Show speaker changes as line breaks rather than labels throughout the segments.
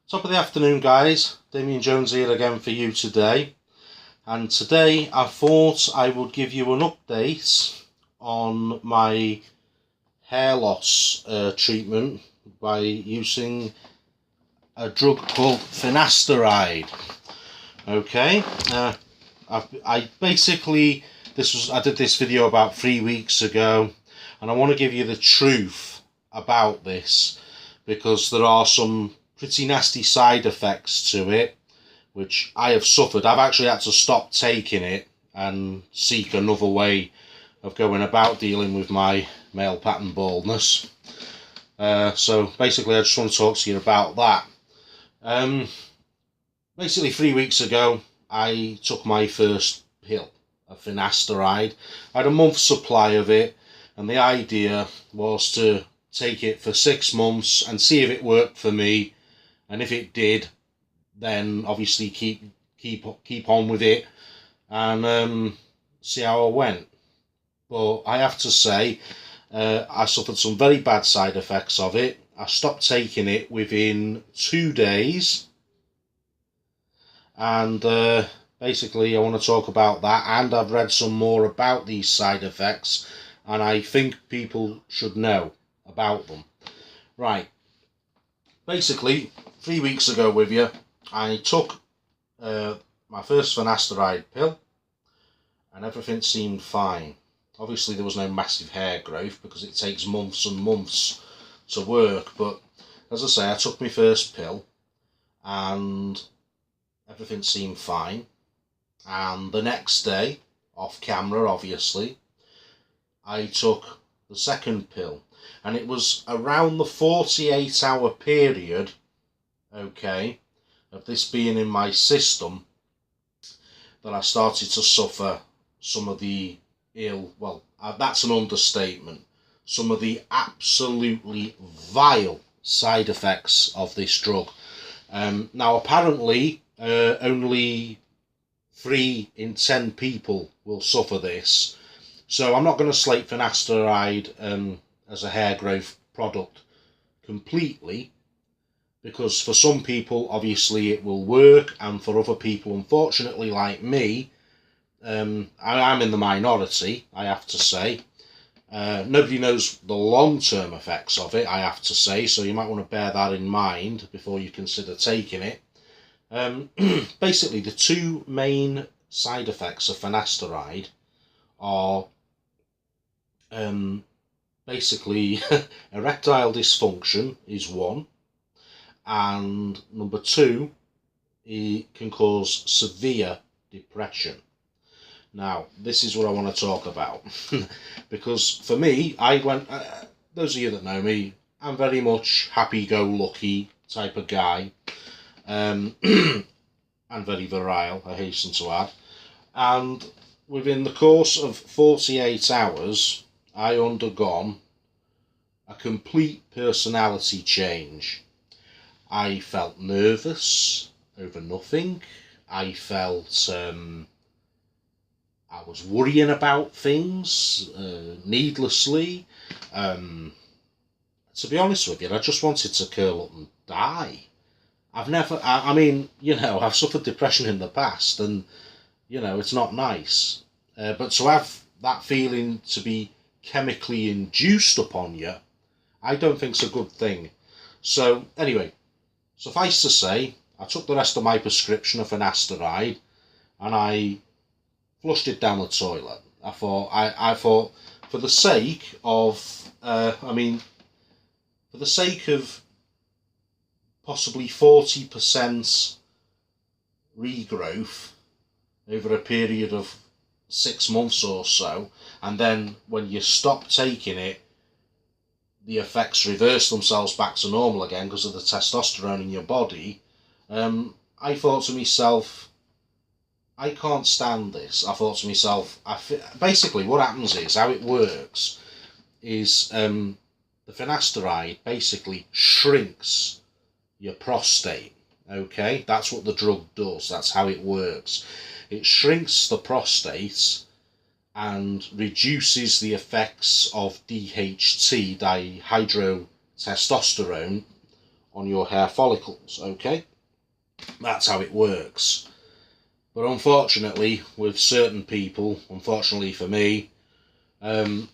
Top of the afternoon, guys. Damien Jones here again for you today. And today I thought I would give you an update on my hair loss treatment by using a drug called FINASTERIDE. Okay, I basically, I did this video about 3 weeks ago, and I want to give you the truth about this because there are some pretty nasty side effects to it, which I have suffered. I've actually had to stop taking it and seek another way of going about dealing with my male pattern baldness. So basically I just want to talk to you about that. Basically 3 weeks ago I took my first pill of FINASTERIDE. I had a month's supply of it, and the idea was to take it for 6 months and see if it worked for me. And if it did, then obviously keep on with it and see how I went. But I have to say, I suffered some very bad side effects of it. I stopped taking it within 2 days, and basically I want to talk about that. And I've read some more about these side effects, and I think people should know about them. Right. Basically, 3 weeks ago with you, I took my first FINASTERIDE pill, and everything seemed fine. Obviously there was no massive hair growth because it takes months and months to work, but as I say, I took my first pill and everything seemed fine. And the next day, off camera obviously, I took the second pill, and it was around the 48-hour period, okay, of this being in my system that I started to suffer some of the that's an understatement, some of the absolutely vile side effects of this drug. Now apparently only 3 in 10 people will suffer this, so I'm not going to slate FINASTERIDE as a hair growth product completely, because for some people obviously it will work, and for other people, unfortunately like me, I'm in the minority, I have to say. Nobody knows the long-term effects of it, I have to say, so you might want to bear that in mind before you consider taking it. Basically the 2 main side effects of FINASTERIDE are basically erectile dysfunction is one, and number 2, it can cause severe depression. Now this is what I want to talk about because for me, I went, those of you that know me, I'm very much happy-go-lucky type of guy, and very virile, I hasten to add. And within the course of 48 hours I undergone a complete personality change. I felt nervous over nothing. I felt I was worrying about things needlessly. To be honest with you, I just wanted to curl up and die. I mean, you know, I've suffered depression in the past, and you know, it's not nice. But to have that feeling to be chemically induced upon you, I don't think it's a good thing. So anyway, suffice to say, I took the rest of my prescription of FINASTERIDE and I flushed it down the toilet. I thought for the sake of for the sake of possibly 40% regrowth over a period of 6 months or so, and then when you stop taking it, the effects reverse themselves back to normal again because of the testosterone in your body, I thought to myself, I can't stand this. I thought to myself, basically what happens is, how it works is the FINASTERIDE basically shrinks your prostate. Okay, that's what the drug does. That's how it works. It shrinks the prostate and reduces the effects of DHT, dihydrotestosterone, on your hair follicles, okay? That's how it works. But unfortunately, with certain people, unfortunately for me, I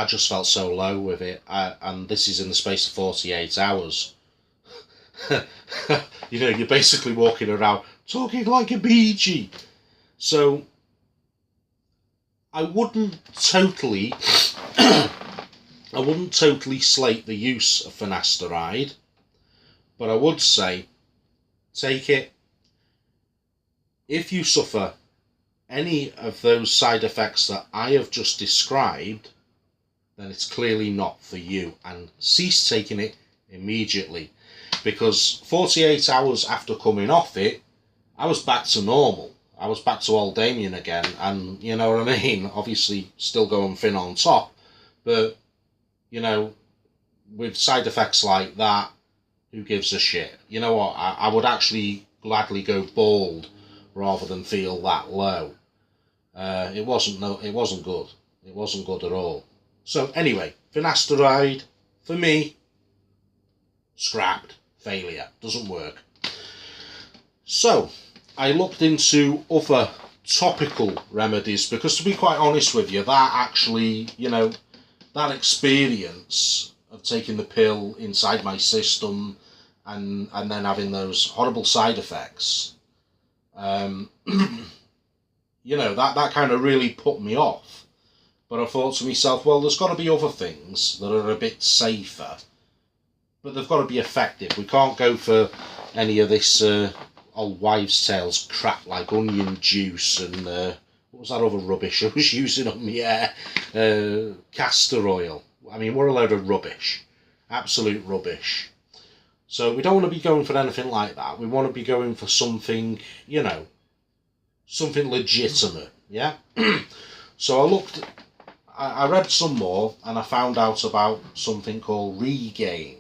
just felt so low with it, and this is in the space of 48 hours. You know, you're basically walking around talking like a Bee Gee. So I wouldn't totally slate the use of finasteride, but I would say take it if you suffer any of those side effects that I have just described. Then it's clearly not for you, and cease taking it immediately, because 48 hours after coming off it, I was back to normal. I was back to old Damien again, and you know what I mean? Obviously still going thin on top, but you know, with side effects like that, who gives a shit? You know what, I would actually gladly go bald rather than feel that low. It wasn't good. It wasn't good at all. So anyway, finasteride, for me, scrapped, failure, doesn't work. So I looked into other topical remedies, because to be quite honest with you, that actually, you know, that experience of taking the pill inside my system and then having those horrible side effects, you know, that kind of really put me off. But I thought to myself, well, there's got to be other things that are a bit safer, but they've got to be effective. We can't go for any of this old wives' tales crap like onion juice and what was that other rubbish I was using on my hair? Castor oil. I mean, what a load of rubbish. Absolute rubbish. So we don't want to be going for anything like that. We want to be going for something, you know, something legitimate, yeah? So I read some more, and I found out about something called Regain.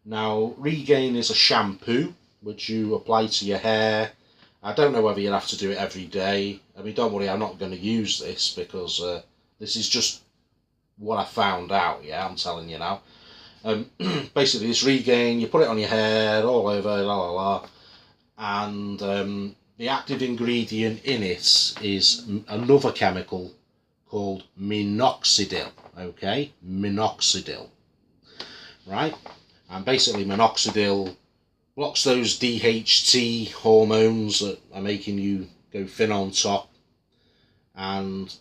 Now, Regain is a shampoo which you apply to your hair. I don't know whether you'll have to do it every day. I mean, don't worry, I'm not going to use this, because this is just what I found out, yeah, I'm telling you now. Basically, this Regain, you put it on your hair, all over, la la la, and the active ingredient in it is another chemical called minoxidil, okay? Minoxidil, right? And basically minoxidil blocks those DHT hormones that are making you go thin on top, and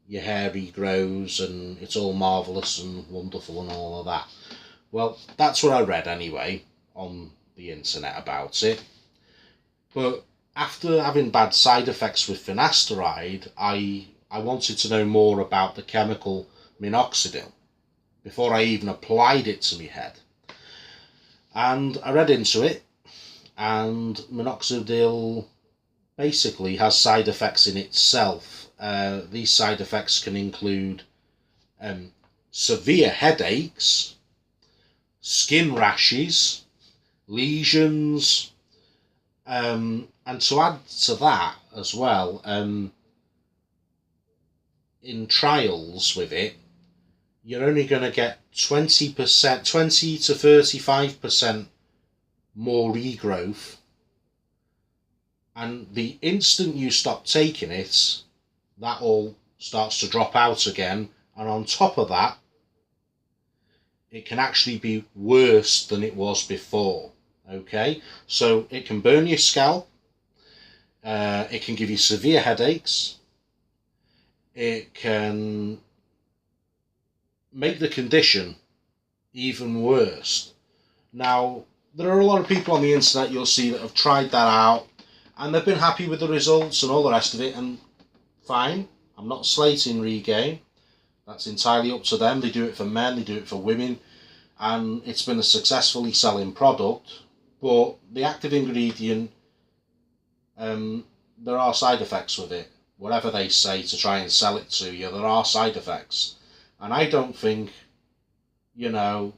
your hair regrows, and it's all marvellous and wonderful and all of that. Well, that's what I read anyway on the internet about it. But after having bad side effects with finasteride, I wanted to know more about the chemical minoxidil before I even applied it to my head. And I read into it, and minoxidil basically has side effects in itself. These side effects can include severe headaches, skin rashes, lesions, and to add to that as well, in trials with it, you're only going to get 20 to 35% more regrowth, and the instant you stop taking it, that all starts to drop out again, and on top of that, it can actually be worse than it was before. Okay, so it can burn your scalp, it can give you severe headaches, it can make the condition even worse. Now, there are a lot of people on the internet you'll see that have tried that out, and they've been happy with the results and all the rest of it, and fine, I'm not slating Regain. That's entirely up to them. They do it for men, they do it for women, and it's been a successfully selling product. But the active ingredient, there are side effects with it. Whatever they say to try and sell it to you, there are side effects. And I don't think, you know,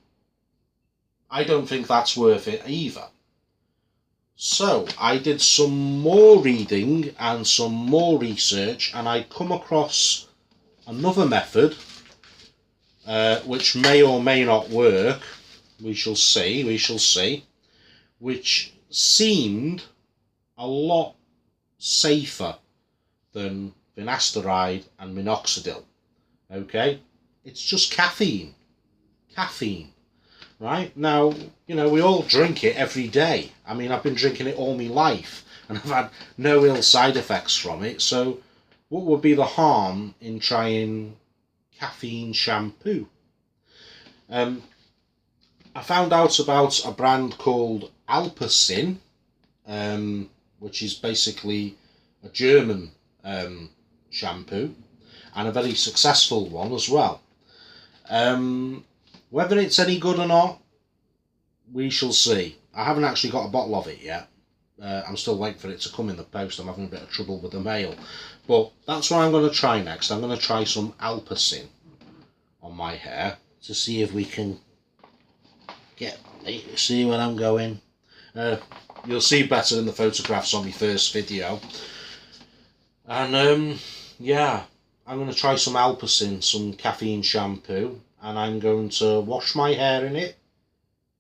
I don't think that's worth it either. So I did some more reading and some more research, and I come across another method which may or may not work, we shall see, which seemed a lot safer than finasteride and minoxidil. Okay, it's just caffeine. Right now, we all drink it every day. I mean, I've been drinking it all my life and I've had no ill side effects from it. So what would be the harm in trying caffeine shampoo? I found out about a brand called Alpecin, which is basically a German shampoo, and a very successful one as well. Whether it's any good or not, we shall see. I haven't actually got a bottle of it yet. I'm still waiting for it to come in the post. I'm having a bit of trouble with the mail. But that's what I'm going to try next. I'm going to try some Alpecin on my hair to see if we can see where I'm going. You'll see better in the photographs on my first video. And yeah, I'm going to try some Alpecin, some caffeine shampoo, and I'm going to wash my hair in it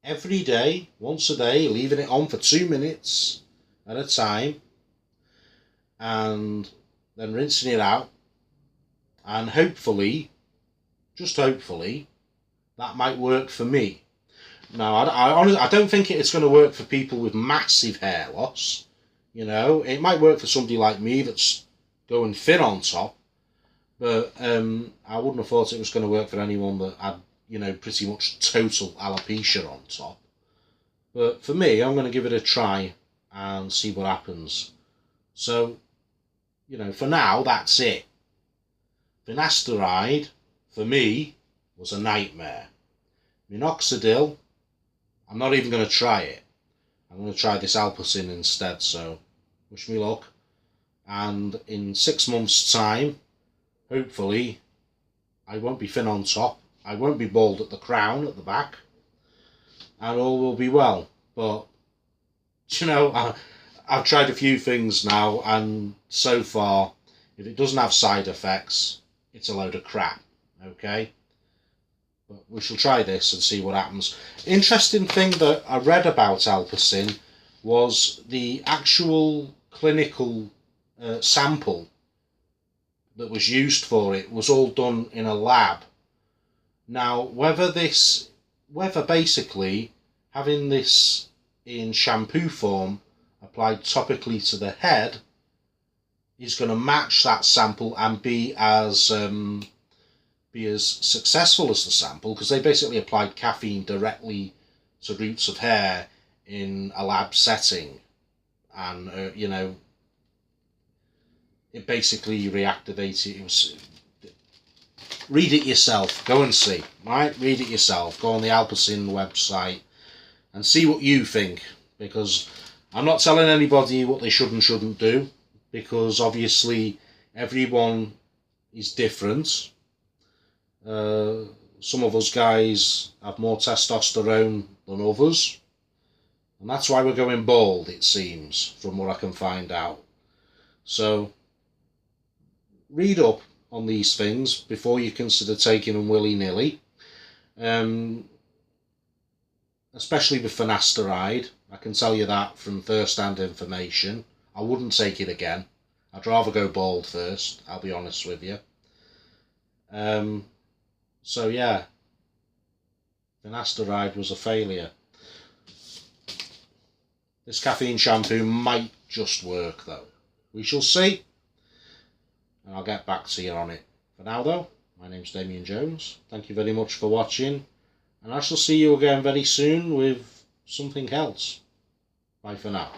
every day, once a day, leaving it on for 2 minutes at a time, and then rinsing it out, and hopefully, just hopefully, that might work for me. Now, I don't think it's going to work for people with massive hair loss. It might work for somebody like me that's going thin on top, but I wouldn't have thought it was going to work for anyone that had, pretty much total alopecia on top. But for me, I'm going to give it a try and see what happens. So, for now, that's it. Finasteride, for me, was a nightmare. Minoxidil, I'm not even going to try it. I'm going to try this Alpecin instead, so wish me luck. And in 6 months' time, hopefully, I won't be thin on top, I won't be bald at the crown, at the back, and all will be well. But, I've tried a few things now, and so far, if it doesn't have side effects, it's a load of crap, okay? But we shall try this and see what happens. Interesting thing that I read about Alpecin was the actual clinical sample that was used for it was all done in a lab. Now, whether basically having this in shampoo form applied topically to the head is going to match that sample and be as successful as the sample, because they basically applied caffeine directly to roots of hair in a lab setting, and it basically reactivated. It was, read it yourself, go and see, right? Read it yourself, go on the Alpecin website and see what you think, because I'm not telling anybody what they should and shouldn't do, because obviously everyone is different. Some of us guys have more testosterone than others, and that's why we're going bald, it seems, from what I can find out. So read up on these things before you consider taking them willy-nilly, especially with finasteride. I can tell you that from first-hand information. I wouldn't take it again. I'd rather go bald first, I'll be honest with you. So yeah, finasteride was a failure. This caffeine shampoo might just work though. We shall see, and I'll get back to you on it. For now though, my name's Damien Jones. Thank you very much for watching, and I shall see you again very soon with something else. Bye for now.